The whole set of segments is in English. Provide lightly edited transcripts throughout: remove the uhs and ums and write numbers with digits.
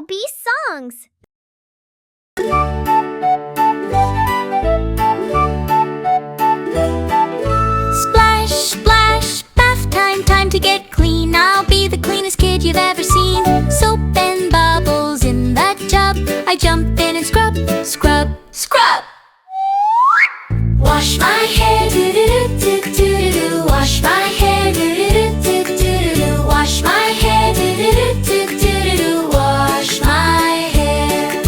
Melobee songs. Splash, splash, bath time, time to get clean. I'll be the cleanest kid you've ever seen. Soap and bubbles in the tub. I jump in and scrub, scrub, scrub. Wash my hair, do-do-do-do-do-do. Wash my hair, do-do-do-do-do-do. Wash my hair, do-do-do-do-do-do. Wash my hair.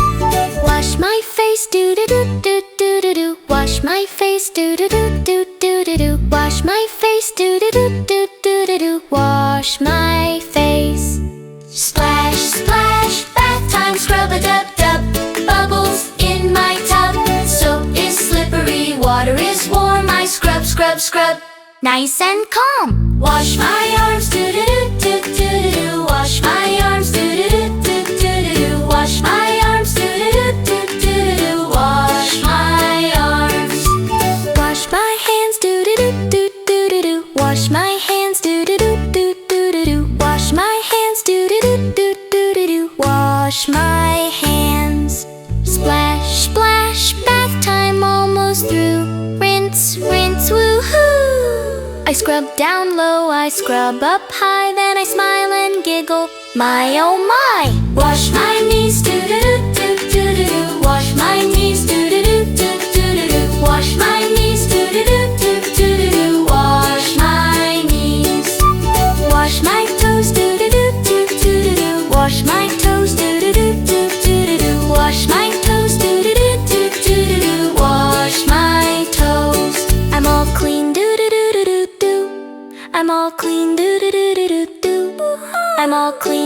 Wash my face, do-do-do-do-do-do. Wash my face, do-do-do-do-do-do. Wash my face, do-do-do-do-do-do. Wash my face. Splash, splash, bath time, scrub-a-dub-dub. Bubbles in my tub. Soap is slippery, water is warm. I scrub, scrub, scrub, nice and calm. Wash my arms, do-do-do-do-do-do. Wash my arms, do-do-do-do-do-do. Wash my arms, do-do-do-do-do-do. Wash my arms. Wash my hands, do-do-do-do-do-do. Wash my hands, do-do-do-do-do-do. Wash my hands, do-do-do-do-do-do. Wash my hands. Splash, splash, bath time almost through. Rinse, rinse, woohoo! I scrub down low, I scrub up high, then I smile and giggle, my oh my! Wash my knees, do-do-do-do-do-do. Wash my knees, do-do-do-do-do-do. Wash my knees, do-do-do-do-do-do. Wash my knees. Wash my toes, do-do-do-do-do-do. Wash my toes, do-do-do-do-do-do. Wash my toes, do-do-do-do-do-do. Wash my toes. I'm all clean, do-do-do-do-do-do. I'm all clean, do-do-do-do-do-do. I'm all clean.